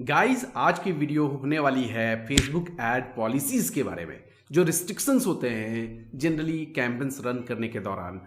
Guys आज की video होने वाली है फेसबुक एड पॉलिसीज के बारे में। जो रिस्ट्रिक्शंस होते हैं जनरली कैंपेन्स रन करने के दौरान,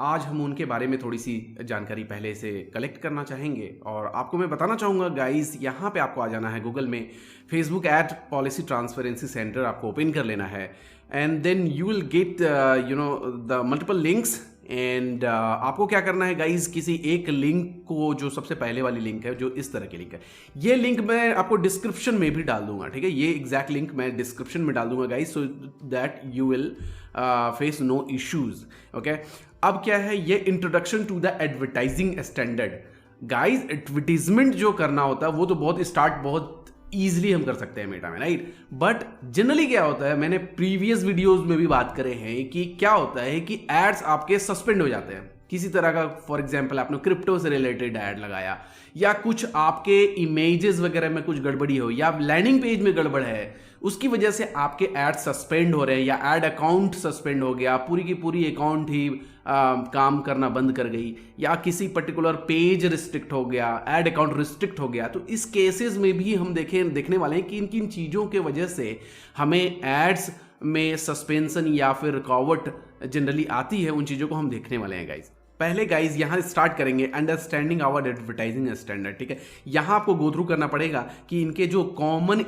आज हम उनके बारे में थोड़ी सी जानकारी पहले से कलेक्ट करना चाहेंगे और आपको मैं बताना चाहूँगा गाइस, यहाँ पे आपको आ जाना है गूगल में, Facebook ad policy transparency centre आपको ओपन कर लेना है and then you will get the multiple links and आपको क्या करना है गाइज, किसी एक लिंक को, जो सबसे पहले वाली लिंक है, जो इस तरह की लिंक है, ये लिंक मैं आपको डिस्क्रिप्शन में भी डाल दूंगा। ठीक है, ये एग्जैक्ट लिंक मैं डिस्क्रिप्शन में डाल दूंगा guys, so that you will face no issues. Okay, अब क्या है, ये introduction to the advertising standard. Guys advertisement जो करना होता है वो तो बहुत ईजिली हम कर सकते हैं मेटा में, राइट। बट जनरली क्या होता है, मैंने प्रीवियस वीडियोस में भी बात करे हैं कि क्या होता है कि एड्स आपके सस्पेंड हो जाते हैं किसी तरह का। फॉर एग्जांपल आपने क्रिप्टो से रिलेटेड ऐड लगाया, या कुछ आपके इमेजेस वगैरह में कुछ गड़बड़ी हो, या लैंडिंग पेज में गड़बड़ है, उसकी वजह से आपके ऐड सस्पेंड हो रहे हैं, या ऐड अकाउंट सस्पेंड हो गया, पूरी की पूरी अकाउंट ही काम करना बंद कर गई, या किसी पर्टिकुलर पेज रिस्ट्रिक्ट हो गया, ऐड अकाउंट रिस्ट्रिक्ट हो गया। तो इस केसेस में भी हम देखने वाले हैं कि इन किन चीज़ों के वजह से हमें एड्स में सस्पेंशन या फिर रुकावट जनरली आती है, उन चीज़ों को हम देखने वाले हैं गाइज। पहले गाइज यहाँ स्टार्ट करेंगे अंडरस्टैंडिंग आवर एडवर्टाइजिंग स्टैंडर्ड। ठीक है, यहाँ आपको गो थ्रू करना पड़ेगा कि इनके जो कॉमन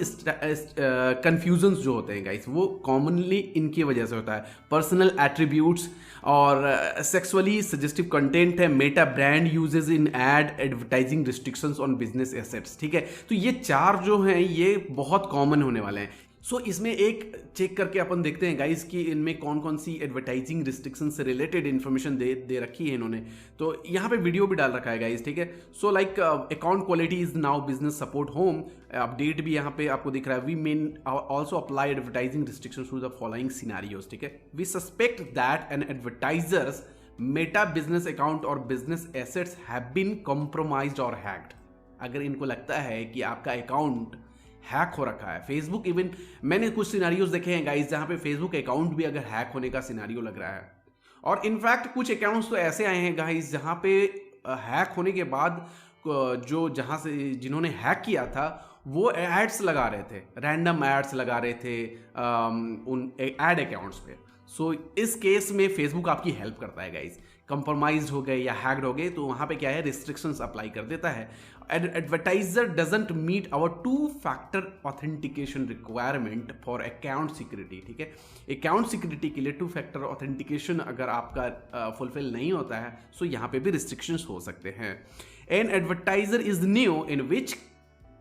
कंफ्यूजन्स जो होते हैं गाइज, वो कॉमनली इनकी वजह से होता है। पर्सनल एट्रीब्यूट्स और सेक्सुअली सजेस्टिव कंटेंट है, Meta brand uses in ad, advertising restrictions on business assets. ठीक है, तो ये चार जो हैं ये बहुत कॉमन होने वाले हैं। सो इसमें एक चेक करके अपन देखते हैं गाइस कि इनमें कौन कौन सी एडवर्टाइजिंग रिस्ट्रिक्शन से रिलेटेड इन्फॉर्मेशन दे रखी है इन्होंने। तो यहाँ पे वीडियो भी डाल रखा है गाइस। ठीक है, so like account quality is now business support home, update भी यहाँ पे आपको दिख रहा है। We may also apply advertising restriction to the following scenarios. ठीक है, we suspect that an advertiser's Meta business account और business assets have been compromised और हैक्ड। अगर इनको लगता है कि आपका अकाउंट हैक हो रखा है, फेसबुक, इवन मैंने कुछ सिनारियोज देखे हैं गाइस जहां पे फेसबुक अकाउंट भी अगर हैक होने का सिनारियो लग रहा है, और इनफैक्ट कुछ अकाउंट्स तो ऐसे आए हैं गाइस जहां पे हैक होने के बाद जो जहां से जिन्होंने हैक किया था वो एड्स लगा रहे थे, रैंडम एड्स लगा रहे थे उन एड अकाउंट्स पे। सो इस केस में फेसबुक आपकी हेल्प करता है गाइस। कंप्रोमाइज हो गए या हैक्ड हो गए तो वहां पे क्या है, रिस्ट्रिक्शंस अप्लाई कर देता है। Advertiser doesn't meet our 2 factor authentication requirement for account security. ठीक है, अकाउंट सिक्योरिटी के लिए 2 फैक्टर ऑथेंटिकेशन अगर आपका फुलफिल नहीं होता है, सो यहाँ पे भी रिस्ट्रिक्शंस हो सकते हैं। An advertiser is new in which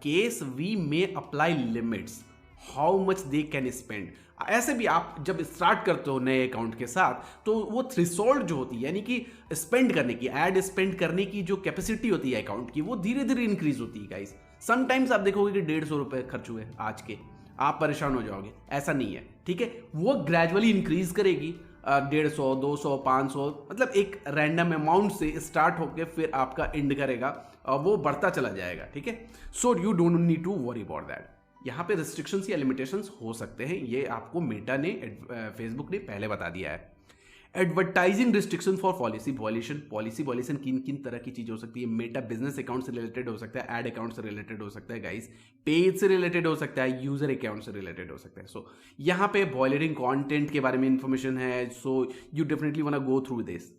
case we may apply limits how much they can spend. ऐसे भी आप जब स्टार्ट करते हो नए अकाउंट के साथ, तो वो थ्रेशोल्ड जो होती है, यानी कि स्पेंड करने की, एड स्पेंड करने की जो कैपेसिटी होती है अकाउंट की, वो धीरे धीरे इंक्रीज होती है गाइस। समटाइम्स आप देखोगे कि 150 रुपए खर्च हुए आज के, आप परेशान हो जाओगे, ऐसा नहीं है। ठीक है, वो ग्रेजुअली इंक्रीज करेगी, 150, 200, 500, मतलब एक रैंडम अमाउंट से स्टार्ट होकर फिर आपका एंड करेगा और वो बढ़ता चला जाएगा। ठीक है, so you don't need to worry about that. यहाँ पे रिस्ट्रिक्शंस या लिमिटेशंस हो सकते हैं, ये आपको मेटा ने, फेसबुक ने पहले बता दिया है। Advertising restriction for policy violation किन किन तरह की चीज हो सकती है। मेटा बिजनेस अकाउंट से रिलेटेड हो सकता है, एड अकाउंट से रिलेटेड हो सकता है गाइस, पेज से रिलेटेड हो सकता है, यूजर अकाउंट से रिलेटेड हो सकता है। सो यहाँ पे वॉयलेटिंग कंटेंट के बारे में इंफॉर्मेशन है, so you definitely want to go through this.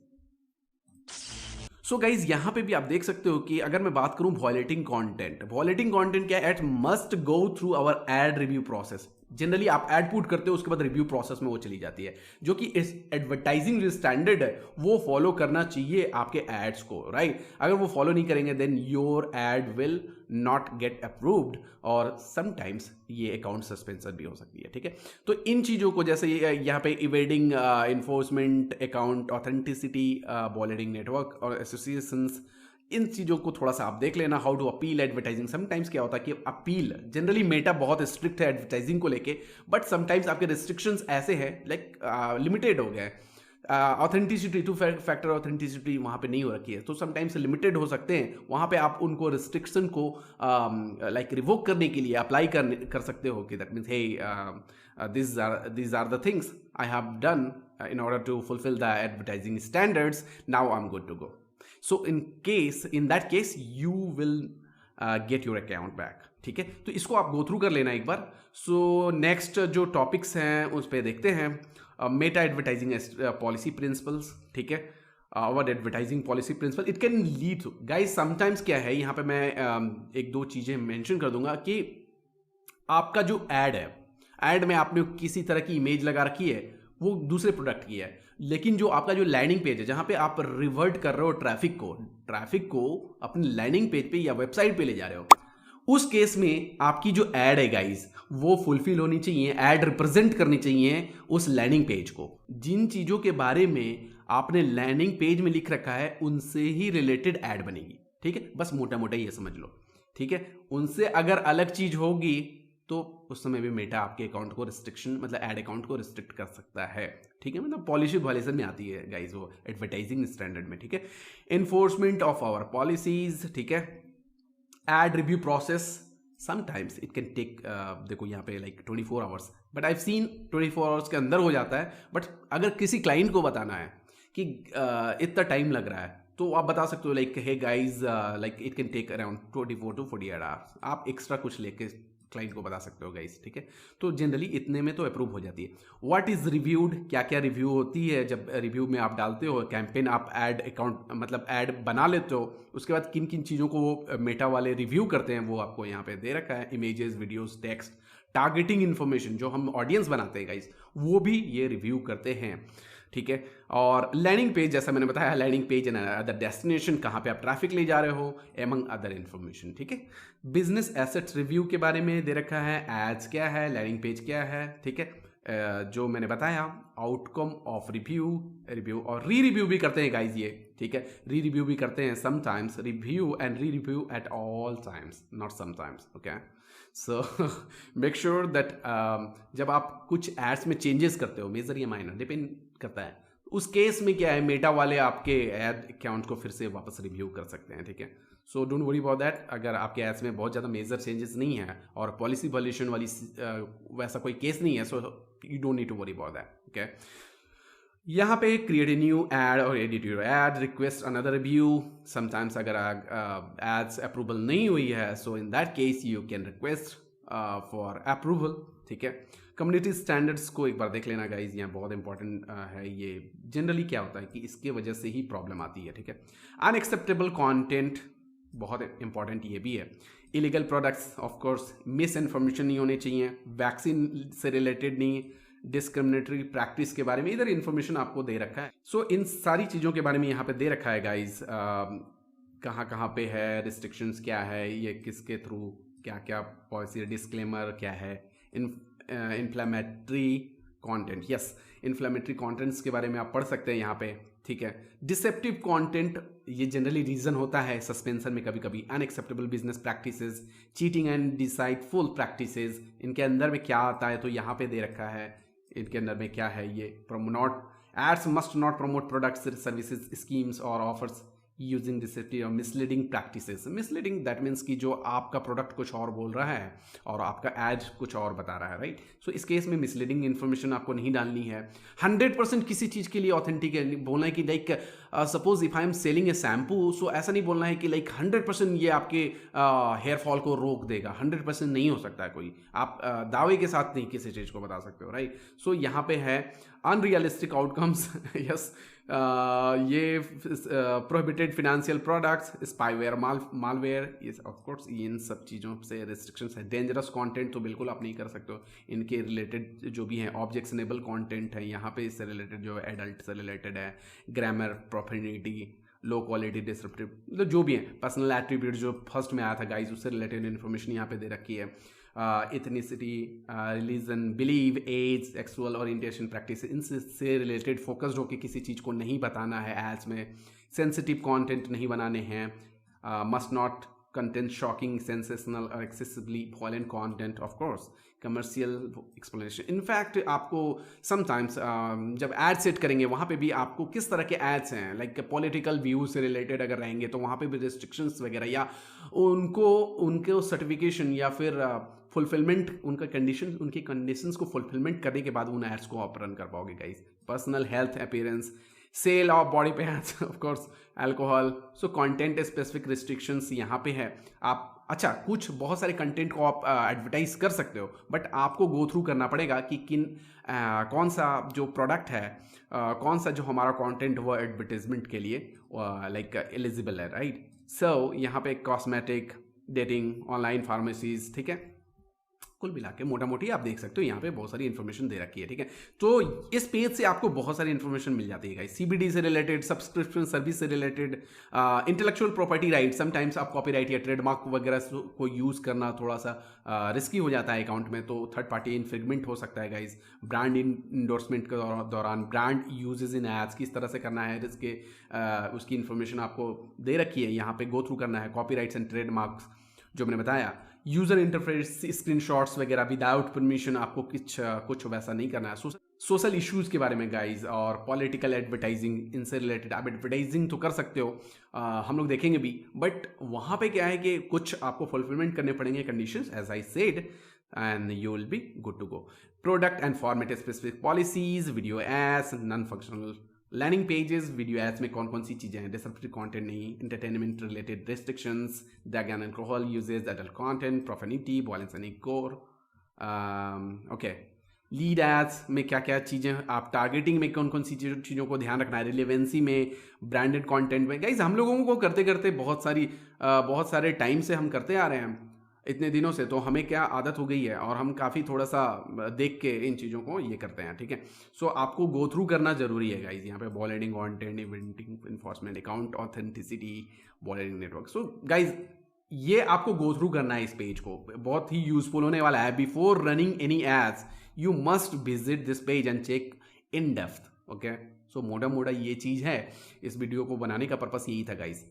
So guys यहाँ पे भी आप देख सकते हो कि अगर मैं बात करूं वॉयलेटिंग कंटेंट क्या है, it must go through our ad review process. Generally आप एड पुट करते हो, उसके बाद रिव्यू प्रोसेस में वो चली जाती है, जो कि इस एडवर्टाइजिंग स्टैंडर्ड है वो फॉलो करना चाहिए आपके एड्स को, राइट। अगर वो फॉलो नहीं करेंगे then your ad will not get approved, और समटाइम्स ये अकाउंट सस्पेंशन भी हो सकती है। ठीक है, तो इन चीज़ों को, जैसे यहाँ पे evading enforcement, account authenticity, violating network और एसोसिएशंस, इन चीज़ों को थोड़ा सा आप देख लेना। How to appeal advertising, sometimes क्या होता है कि अपील, जनरली मेटा बहुत स्ट्रिक्ट है एडवर्टाइजिंग को लेके, बट समटाइम्स आपके रिस्ट्रिक्शंस ऐसे हैं लाइक लिमिटेड हो गए। ऑथेंटिसिटी, 2 फैक्टर ऑथेंटिसिटी वहाँ पे नहीं हो रखी है, तो समटाइम्स लिमिटेड हो सकते हैं। वहाँ पे आप उनको रिस्ट्रिक्शन को लाइक रिवोक करने के लिए अप्लाई कर सकते हो कि that means hey these are the things I have done in order to fulfill the advertising standards, now I'm good to go. So in that case you will get your account back. ठीक है, तो इसको आप go through कर लेना एक बार। So next जो topics हैं उस पर देखते हैं। मेटा एडवर्टाइजिंग पॉलिसी प्रिंसिपल्स, ठीक है, our advertising policy principle it can lead to guys sometimes क्या है, यहाँ पे मैं एक दो चीज़ें मेंशन कर दूंगा कि आपका जो ऐड है, ऐड में आपने किसी तरह की इमेज लगा रखी है, वो दूसरे प्रोडक्ट की है, लेकिन जो आपका जो लैंडिंग पेज है जहां पे आप रिवर्ट कर रहे हो ट्रैफिक को अपनी लैंडिंग पेज पे या वेबसाइट पे ले जा रहे हो, उस केस में आपकी जो ऐड है गाइस वो फुलफिल होनी चाहिए, ऐड रिप्रेजेंट करनी चाहिए उस लैंडिंग पेज को। जिन चीजों के बारे में आपने लैंडिंग पेज में लिख रखा है उनसे ही रिलेटेड ऐड बनेगी, ठीक है, बस मोटा मोटा ये समझ लो, ठीक है। उनसे अगर अलग चीज होगी तो उस समय भी मेटा आपके अकाउंट को रिस्ट्रिक्शन, मतलब ऐड अकाउंट को रिस्ट्रिक्ट कर सकता है, ठीक है, मतलब पॉलिसी वायलेशन में आती है गाइस वो एडवर्टाइजिंग स्टैंडर्ड में, ठीक है। इन्फोर्समेंट ऑफ आवर पॉलिसीज, ठीक है। Ad review process sometimes it can take, देखो यहाँ पे like 24 hours, but I have seen 24 hours के अंदर हो जाता है। बट अगर किसी क्लाइंट को बताना है कि इतना टाइम लग रहा है तो आप बता सकते हो like hey guys like it can take around 24 to 48 hours, आप एक्स्ट्रा कुछ लेके क्लाइंट को बता सकते हो गाइस, ठीक है। तो जनरली इतने में तो अप्रूव हो जाती है। व्हाट इज रिव्यूड, क्या क्या रिव्यू होती है जब रिव्यू में आप डालते हो कैंपेन, आप ऐड अकाउंट मतलब ऐड बना लेते हो, उसके बाद किन किन चीज़ों को वो मेटा वाले रिव्यू करते हैं वो आपको यहाँ पे दे रखा है। Images, videos, text, targeting information, जो हम ऑडियंस बनाते हैं गाइस वो भी ये रिव्यू करते हैं, ठीक है। और लैंडिंग पेज, जैसा मैंने बताया, landing page and other destination, कहाँ पे आप ट्रैफिक ले जा रहे हो, एमंग अदर इन्फॉर्मेशन, ठीक है। बिजनेस एसेट्स रिव्यू के बारे में दे रखा है, एड्स क्या है, लैंडिंग पेज क्या है, ठीक है। जो मैंने बताया आउटकम ऑफ रिव्यू और री रिव्यू भी करते हैं गाइज ये, ठीक है, री रिव्यू भी करते हैं sometimes, review and re review at all times, not sometimes, okay. So make sure that जब आप कुछ एड्स में चेंजेस करते हो, मेजर या माइनर डिपेंड करता है, उस केस में क्या है मेटा वाले आपके एड अकाउंट को फिर से वापस रिव्यू कर सकते हैं, ठीक है। So don't worry about that. अगर आपके एड्स में बहुत ज़्यादा मेजर चेंजेस नहीं है और पॉलिसी वॉल्यूशन वाली वैसा कोई केस नहीं है, so you don't need to worry about that, okay. यहाँ पे क्रिएट ए न्यू एड और edit your ad, request another review. Sometimes अगर एड्स अप्रूवल नहीं हुई है, so in that case you can request for approval, ठीक है। Community standards को एक बार देख लेना गाइज, यहाँ बहुत इंपॉर्टेंट है ये। जनरली क्या होता है कि इसके वजह से ही प्रॉब्लम आती है, ठीक है। अनएक्सेप्टेबल कंटेंट बहुत इंपॉर्टेंट ये भी है। Illegal products, of course, miss information नहीं होने चाहिए, वैक्सीन से रिलेटेड नहीं, डिस्क्रिमिनेटरी प्रैक्टिस के बारे में इधर इन्फॉर्मेशन आपको दे रखा है। सो इन सारी चीज़ों के बारे में यहाँ पे दे रखा है गाइज, कहाँ कहाँ पे है, रिस्ट्रिक्शंस क्या है, ये किसके थ्रू क्या क्या पॉलिसी, डिस्क्लेमर क्या है, inflammatory content, yes, inflammatory contents के बारे में आप पढ़ सकते हैं यहाँ पे, ठीक है। डिसेप्टिव कंटेंट, ये जनरली रीजन होता है सस्पेंशन में कभी कभी। Unacceptable business practices, cheating and deceitful practices, इनके अंदर में क्या आता है तो यहाँ पे दे रखा है, इनके अंदर में क्या है ये। Promote ads must not promote products, services, schemes और ऑफर्स यूजिंग डिसेप्टिव और misleading practices. Misleading that means कि जो आपका प्रोडक्ट कुछ और बोल रहा है और आपका एड कुछ और बता रहा है, राइट। सो इस केस में मिसलीडिंग इन्फॉर्मेशन आपको नहीं डालनी है। 100% किसी चीज़ के लिए ऑथेंटिक है, बोलना है कि like suppose if I am selling a shampoo, so ऐसा नहीं बोलना है कि लाइक 100% ये आपके हेयर फॉल को रोक देगा। 100% नहीं हो सकता है कोई, आप दावे के साथ नहीं किसी चीज़ को बता सकते हो, राइट। सो यहाँ पे है अनरियलिस्टिक आउटकम्स, यस, ये prohibited financial products, spyware, malware, ये ऑफ कोर्स इन सब चीज़ों से रिस्ट्रिक्शंस है। डेंजरस कंटेंट तो बिल्कुल आप नहीं कर सकते हो, इनके रिलेटेड जो भी हैं ऑब्जेक्शनेबल कंटेंट है यहाँ पे, इससे रिलेटेड जो एडल्ट से रिलेटेड है, grammar, profanity, low quality, descriptive, मतलब जो भी है, पर्सनल एट्रीब्यूट जो फर्स्ट में आया था गाइज, उससे रिलेटेड इन्फॉर्मेशन यहाँ पे दे रखी है। Ethnicity, religion, believe, age, sexual orientation practice, इनसे रिलेटेड फोकस्ड होकर किसी चीज़ को नहीं बताना है एड्स में। सेंसिटिव कंटेंट नहीं बनाने हैं। Must not content shocking, sensational और excessively violent content, of course. Commercial explanation, in fact आपको समटाइम्स जब एड सेट करेंगे वहाँ पे भी आपको किस तरह के एड्स हैं, लाइक पॉलिटिकल व्यू से रिलेटेड अगर रहेंगे तो वहाँ पे भी रिस्ट्रिक्शंस वगैरह, या उनको सर्टिफिकेशन या फिर फुलफिलमेंट, उनके कंडीशंस को फुलफिलमेंट करने के बाद उन एड्स को आप रन कर पाओगे guys. Personal health, appearance, sale of body पे of course, alcohol. So content specific restrictions यहाँ पे है। आप अच्छा, कुछ बहुत सारे कंटेंट को आप एडवर्टाइज कर सकते हो, बट आपको गो थ्रू करना पड़ेगा कि कौन सा जो प्रोडक्ट है, कौन सा जो हमारा कंटेंट वो एडवर्टाइजमेंट के लिए लाइक एलिजिबल है, राइट। सो यहाँ पे कॉस्मेटिक, डेटिंग, ऑनलाइन फार्मेसीज, ठीक है, कुल मिला के मोटा मोटी आप देख सकते हो यहाँ पे बहुत सारी इन्फॉर्मेशन दे रखी है, ठीक है। तो इस पेज से आपको बहुत सारी इन्फॉर्मेशन मिल जाती है, सीबीडी से रिलेटेड, सब्सक्रिप्शन सर्विस से related, intellectual property right, sometimes आप कॉपीराइट या ट्रेडमार्क वगैरह को यूज़ करना थोड़ा सा रिस्की हो जाता है अकाउंट में, तो थर्ड पार्टी इन्फ्रिंगमेंट हो सकता है गाइज। ब्रांड इंडोर्समेंट के दौरान ब्रांड यूजेज इन एड्स किस तरह से करना है, इसके उसकी इन्फॉर्मेशन आपको दे रखी है, यहाँ पे गो थ्रू करना है। कॉपीराइट्स एंड ट्रेडमार्क्स जो मैंने बताया, यूजर इंटरफेस स्क्रीनशॉट्स वगैरह विदाउट परमिशन, आपको कुछ वैसा नहीं करना है। सोशल इश्यूज के बारे में गाइज, और पॉलिटिकल एडवर्टाइजिंग, इनसे रिलेटेड आप एडवर्टाइजिंग तो कर सकते हो, हम लोग देखेंगे भी, बट वहाँ पे क्या है कि कुछ आपको फुलफिलमेंट करने पड़ेंगे conditions as I said, and you will be good to go. Product and format specific policies, video ads, non functional landing pages, video ads में कौन कौन सी चीज़ें हैं, डिसरप्टिव कंटेंट नहीं, entertainment related restrictions, drug and alcohol usage, adult content, profanity, violence and ignore, okay. Lead ads में क्या क्या चीज़ें, आप टारगेटिंग में कौन कौन सी चीज़ों को ध्यान रखना है, रिलेवेंसी में, ब्रांडेड कंटेंट में। गाइज हम लोगों को करते करते बहुत सारे टाइम से हम करते आ रहे हैं, इतने दिनों से, तो हमें क्या आदत हो गई है, और हम काफ़ी थोड़ा सा देख के इन चीज़ों को ये करते हैं, ठीक है। सो आपको गो थ्रू करना जरूरी है गाइज। यहाँ पे वॉलेटिंग content, eventing enforcement, account authenticity, वॉलेटिंग network. So guys ये आपको गो थ्रू करना है इस पेज को, बहुत ही यूजफुल होने वाला है। Before running any ads you must visit this page and check in depth, okay. So मोटा मोटा ये चीज़ है, इस वीडियो को बनाने का पर्पस यही था गाइज।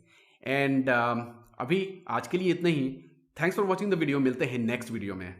एंड अभी आज के लिए इतना ही। Thanks for watching the video, मिलते हैं नेक्स्ट वीडियो में।